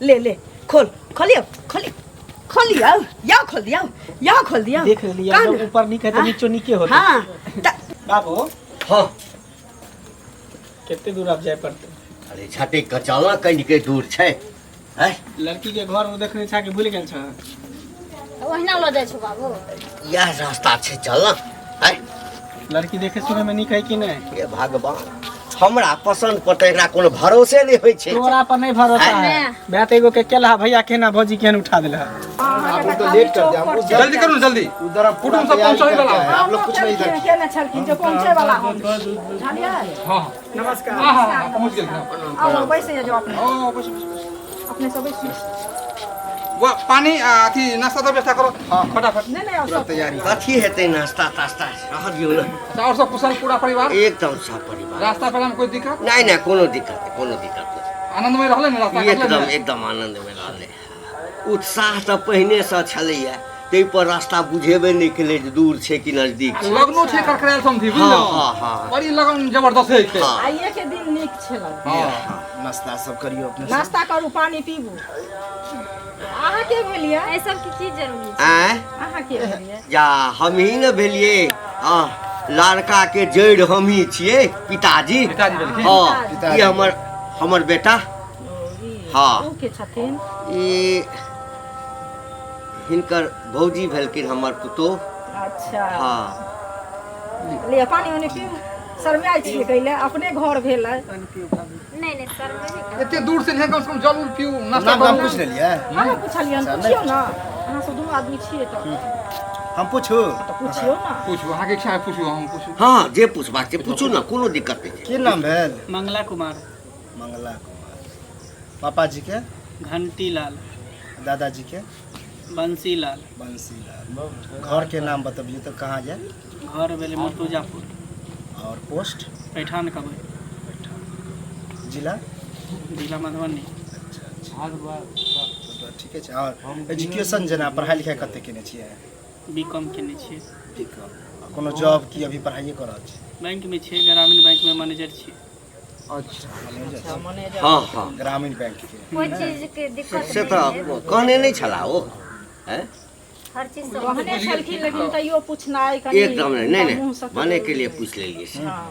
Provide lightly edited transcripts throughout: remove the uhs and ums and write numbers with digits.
ले ले खोल खोलियो खोलियो खोलियो या खोल दिया या खोल दिया देख लिया ऊपर नीचे तो नीचे नीचे होता हां बाबू हाँ कितने दूर आप जाए पड़ते अरे छाटे कचाला कहीं के दूर छे हैं लड़की के घर में देखने छा के भूल गेल छ ओहिना ल जाय छ बाबू यह रास्ता छे चल हैं लड़की देखे सुने में निक है कि नहीं ये भगवान हमरा पसंद पड़ते एकरा कोनो भरोसे नहीं होय छे तोरा पर नहीं भरोसा है बैत एगो के केला भैया केना भौजी केन उठा देला आप तो लेट कर दे हम जल्दी करो जल्दी उधर आप कुटुंब सब पहुंचने वाला है आप लोग कुछ नहीं इधर के ना छलकी जो पहुंचे वाला हो जानिए हां नमस्कार हां पहुंच गए आओ वैसे जो अपने ओ बस अपने सब बैठिए वो पानी अथी नाश्ता तो व्यवस्था करो हां फटाफट नहीं नहीं आओ सब तैयारी कथी हेते नाश्ता तास्ता रह दियो ना अच्छा और सब कुशल पूरा परिवार एकदम सब परिवार रास्ता पे में कोई दिक्कत नहीं नहीं कोनो दिक्कत नहीं आनंदमय रहले ना रास्ता एकदम एकदम आनंद में रहले उत्साह तो पहिने से छलैया तै पर रास्ता बुझेबे नहीं केले जे दूर छे कि नजदीक छे लगनो छे करकरेल समझी हाँ बुझलो हाँ हाँ बड़ी लगन जबरदस्त है के हाँ। आइए के दिन निक छला हां नाश्ता सब करियो अपने नाश्ता करू पानी पीबू आहा के भेलिए ए सब की जरूरी छै आय आहा के भेलिए या हम ही न भेलिए लड़का के जड़ हम ही छिए पिताजी पिताजी भेलखिन हाँ पिताजी। ये हमर बेटा हाँ। ऊ के छथिन ये हिनकर भौजी भेलखिन हमर पुतोह अच्छा हाँ ले पानी ओने पी शर्माई छिए कैले अपने घर भेल है नहीं सर में एते दूर से नहीं कम से कम जल उल पियो नाश्ता नाम करो पूछ लेलिए अहाँ पुछलिए पूछियो ना अहाँ सब दू आदमी छिए तो हम पूछू तो पूछियो ना पूछो अहाँ के इच्छा है पूछो हम पूछो हाँ जे पूछबाक छै पूछू ना कोनो दिक्कत नहीं की नाम भेल मंगला कुमार मंगला कुमार पापा जी के घंटी लाल दादाजी के बंसी लाल बंसीलाल घर के नाम बतबिए तो कहाँ जाए घर भेले मर्तुजापुर और पोस्ट पैठान कबै जिला जिला मधुबनी तो ठीके छै और एजुकेशन जेना पढ़ाई लिखाई कते केने छियै बीकॉम केने छियै ठीक है कोनो जॉब की अभी पढ़ाइए कर रहल छी बैंक में छियै ग्रामीण बैंक में मैनेजर छियै अच्छा मैनेजर हाँ हाँ ग्रामीण बैंक के कोई चीज के दिक्कत से नहीं तो कहने नहीं छला ओ हैं हर चीज सब कहने छलखिन लेकिन तैयो पूछनाइ कनी एकदम नहीं मुँह से माने के लिए पूछ लेलिए से हाँ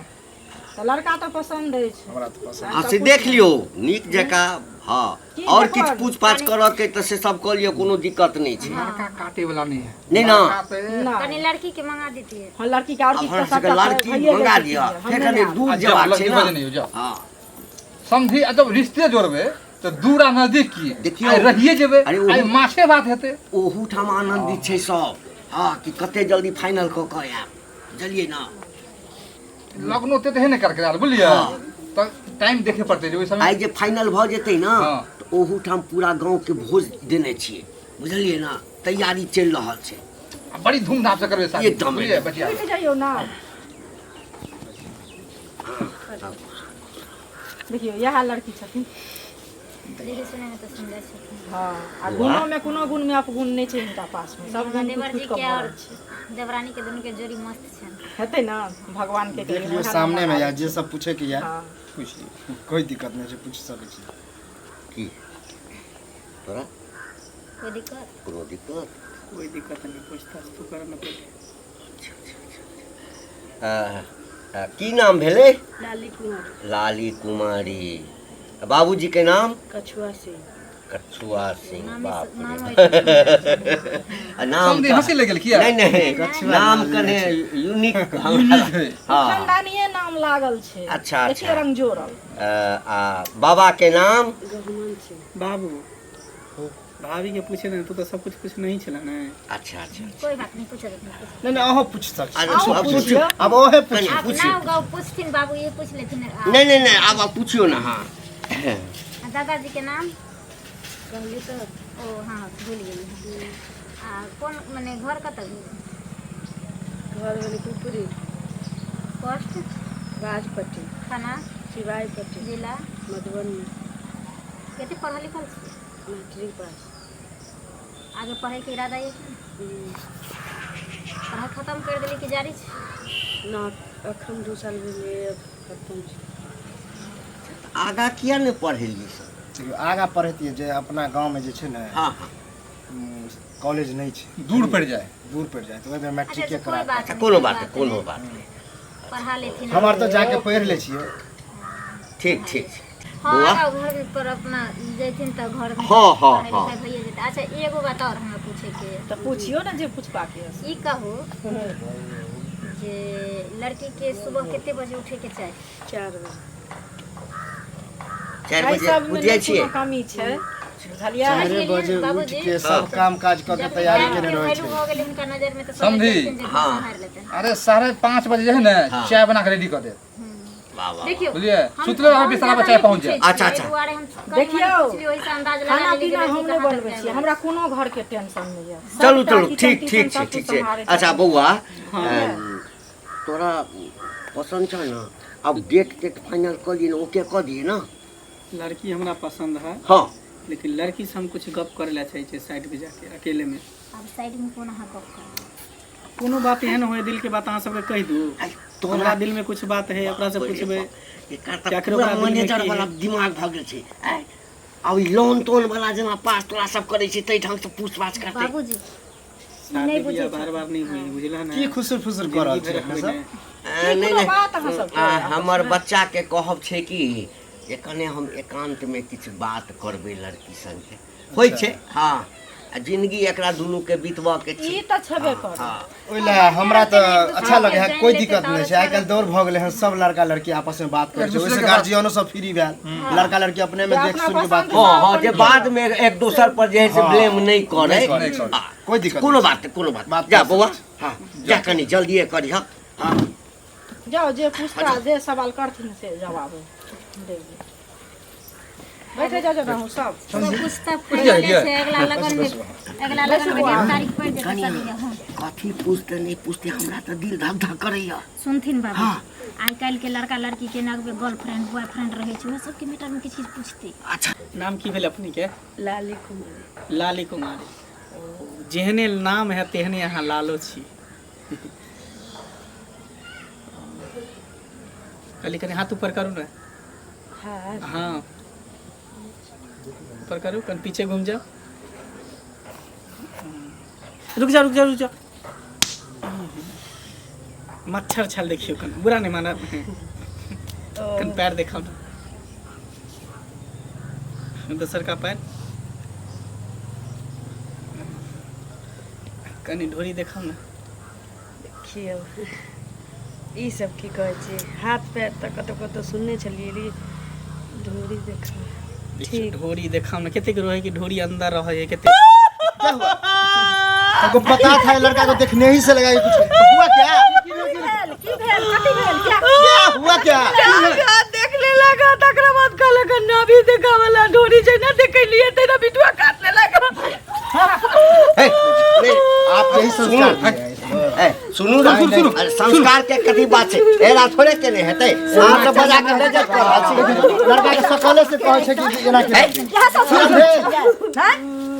तो लड़का तो पसंद है हमरा तो पसंद हाँ से देख लियो नीक जका हाँ की और देखब? किछ पूछ पाछ करऽ के तो से सब कह लियो कोनो दिक्कत नहीं छै लड़का काटे वाला नहीं है नहीं ना ना कनी लड़की के मंगा देती है हाँ लड़की का और अब किसका हमरा सबके लड़की भइए मंगा जाइत दिया है, फेर हमे कनी ना। दूर अच्छा, जेबाक लड़की छै ना बजे नहीं हो जाओ हाँ समझी जब रिश्ते जोड़बे तो दूर आ नजदीक की देखियो। आइ रहिए जेबे अरे वो- आइ माछे बात हेते ओहू ठाम आनंदित छै सब हाँ कि कते जल्दी फाइनल कऽ कऽ आयब बुझलियै ना लगनो ते है नहीं करके आल बुझलिए हाँ। तो टाइम देखे पड़ते जो ओइ समय आइ जे फाइनल भऽ जेतै ना हाँ। तऽ ओहू ठाम पूरा गाँव के भोज देने छियै बुझलियै ना तैयारी चलि रहल छै बड़ी धूमधाम से करबे शादी एकदम, बुझलिए एकदम। बचिया बैठ जाइयो ना देखियो यह लड़की छथिन देखी सुने में तो सुंदर छै हाँ आ गुणों में कोनो गुण में अपगुण नहीं छै इनका पास में सब गुण देवर कुछ जी कुछ के का और भरल छै देवरानी के दोनों के जोड़ी मस्त छन हेतै ना भगवान के देख लियो सामने में या जे सब पूछे के या हाँ पूछ लियो कोई दिक्कत नहीं छै पूछ सकै छी की तोरा कोई दिक्कत कोनो दिक्कत कोई दिक्कत नहीं पूछताछ तू कर न पड़े की नाम भेलै लाली कुमार लाली कुमारी बाबूजी के नाम कछुआ से कछुआ सिंह नाम बाप नाम रे। नाम समझी का- हंसी लगे किया नहीं नहीं नाम कने यूनिक हाँ खानदानीय नाम लागल छै अच्छा, एके अच्छा। रंग जोड़ल बाबा के नाम बाबू भाभी के पूछे नहीं तू तो सब कुछ कुछ नहीं छला ना अच्छा अच्छा कोई बात नहीं पूछो नहीं नहीं अहाँ पूछ सकै छी अरे अब पूछियो अब ओहे पूछ कनी आप पूछियो ना गाँव पूछथिन बाबू ये पूछ लेथिन नहीं नहीं नहीं अब आप पूछियो ना हाँ दादाजी के नाम कहली तो ओ हाँ भूल गेली कौन माने घर कतऽ भेल घर वाली कुपुरी पोस्ट राजपट्टी थाना शिवायपट्टी जिला मधुबनी कते पढ़ल लिखल छी मैट्रिक पास आगे पढ़े के इरादा ये कि पढ़ाई खत्म कर देली कि जारी छै ना अखन 2 साल में खत्म आगा किया नहीं पढ़ेलिए सब पूछे कि आगा पढ़ती जे अपना गांव में जे छै ना हाँ हाँ कॉलेज नहीं छै, दूर पड़ जाए। दूर पड़ जाए तो ओमे मैट्रिक के अच्छा कोई करा। बात अच्छा नहीं, कोनो कोई बात नहीं, कोनो बात नहीं। पढ़ा लेथिन। हमार तो जाके पढ़ ले छियै। ठीक ठीक। हाँ बुआ? आगा घर पर अपना जेथिन तो घर में हाँ, हाँ, पढ़ाई हाँ। लिखाई भइए जेतै। अच्छा एगो बात और हमरा पूछे के तो पूछियो ना जे पूछबा के ई कहू जे लड़की के सुबह कितने बजे उठे के चाही? 4 बजे 4 बजे उठ जाइ छियै। कमी छै बुझलियै। 4 बजे उठ बाबूजी, के सब काम काज क के जब तैयारी बिहान केने के रहै पहलू छै। हो गेलै हुनका नजर में तो समझी? हाँ। अरे 5:30 बजे जे है ना हाँ। चाय बना के रेडी कर दे। वाह वाह। देखियो बुझलिए सुतले रह बिस्तरा पर चाय पहुंच जाए। अच्छा, अच्छा। देखियो, अंदाज खाना पीना हम नहीं बनबै छियै, हमरा कोनो घर के टेंशन नहीं है। चलू सबटा चलू किचन ठीक तिचन ठीक छै सब ठीक कुछ छै। सम्हारै अच्छा छै। बौआ हाँ। तोरा पसंद छ ना? अब डेट फाइनल कर दी ना, ओके कर दी ना। लड़की हमरा पसंद है, हाँ लेकिन लड़की से हम कुछ गप करे ला चाहिए साइड पे जाके अकेले में। अब साइड में कोना हां गप कर। कोनो बात एहन होए दिल के बात अहाँ सबके कह दू। तोहरा दिल में कुछ बात है, ओकरा से पूछबे एकर क्या त करो पूरा ओकरा दिल में मैनेजर की वाला है? दिमाग भ गेल छै। आइ अब ई लोन तोन वाला जेना पास तोरा सब करे छै तै ढंग से पूछताछ करतै। बाबूजी शादी नहीं बियाह बुझे बार-बार नहीं हुई, बुझला ना? की खुसुर फुसुर कर रहल छै अपने सब? नहीं नहीं बात अहाँ सब हमर बच्चा के कहब छै कि जे कने हम एकांत में किछ बात करबै लड़की संगे होइ छै। हाँ आ जिंदगी एकरा दुनू के बितबा के छै। ई त छबे कर। हाँ ओइला हमरा तो अच्छा लगे है, कोई दिक्कत नहीं छै। आजकल दौर भ गेले हैं, सब लड़का लड़की आपस में बात करे छै, ओइसे गार्जियनो सब फ्री भेल, लड़का लड़की अपने में देख सुन के बात हाँ हाँ जे बाद में एक दूसर पर जे है से ब्लेम नहीं करे। नहीं करे। हाँ, कोई दिक्कत कोनो नहीं। बात नहीं, कोनो बात बात जा कर बौआ। सकते हाँ जा कनी जल्दी करी। हाँ हाँ जाओ जे पूछता जे सवाल करथिन से जवाब देगी। बैठे जा रहूं सब। पूछता से अगला लगन में डेट तारीख पड़ जेतै कनी शादी के। हाँ कथी पूछते नहीं पूछते हमरा तो दिल धक धक करैया। सुनथिन बाबू हाँ। आइ काल्हि के लड़का लड़की के नागबे गर्लफ्रेंड बॉयफ्रेंड रहे छै, ओहे सब के मैटर में किछ चीज पूछते। अच्छा नाम की भेल अपनी के? लाली कुमारी। लाली कुमारी। जेहने नाम है तेहने अहाँ लालो छी। कली कनी हाथ ऊपर करू ना। हाँ हाँ ऊपर करो, कन पीछे घूम जाओ। रुक जाओ रुक जाओ रुक जाओ। मच्छर छल देखियो, कन बुरा नहीं माना। कन पैर दिखाओ ना, दूसर का पैर। कनी ढोरी दिखाओ ना। देखियो ई सब की कहै छै, हाथ पैर तक कतौ कतौ सुनने छलिए रे ढोरी देखा। ठीक। ढोरी दिखाओ ना, केते के रहे कि ढोरी अंदर रहे है केते। हमको पता था लड़का को देखने ही से लगा कि कुछ हुआ क्या? की भेल कथी भेल क्या हुआ क्या? देखने लगा तकरा बाद कहले कि नाभी देखा वाला ढोरी छै ना देखे लिए तेरा बिटुआ काटने लगा। आप यही संस्कार दिए हैं। सुनू ना अरे संस्कार के कथी बात छै? एला थोड़े केने हेतै। हां तो बजा के ले जा कर। लड़का के सकले से कहै छै कि एना के हैं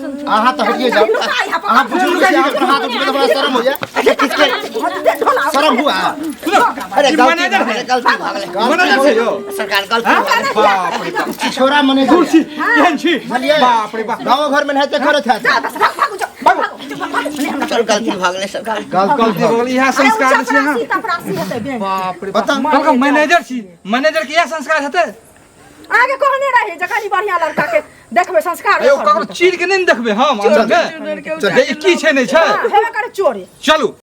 अहाँ तो हटिए जाओ। अहाँ बुझू कि आपका हाथ उठे तो बड़ा शर्म हो जाए। अच्छा किसके शर्म हुआ? अरे गलती भागले मैनेजर छै यो। सरकार गलती बाप रे बाप। छोरा मने कुर्सी केहन छी? बाप रे बाप। गांव घर में रहते करे था। चल गलती भागले सरकार। गलती हो गेल, इहा संस्कार छै हां। तपरासी हेतै बे बाप रे बता। बाप। कहलक मैनेजर छी, मैनेजर के इहा संस्कार हेतै? आगे कहने रहे जकनी बढ़िया लड़का के देखबे संस्कार अयो ककरो चीर के नहीं देखबे हम अंदर में। चल। जे की छै नहीं छै। हेबे करे चोरी। चलू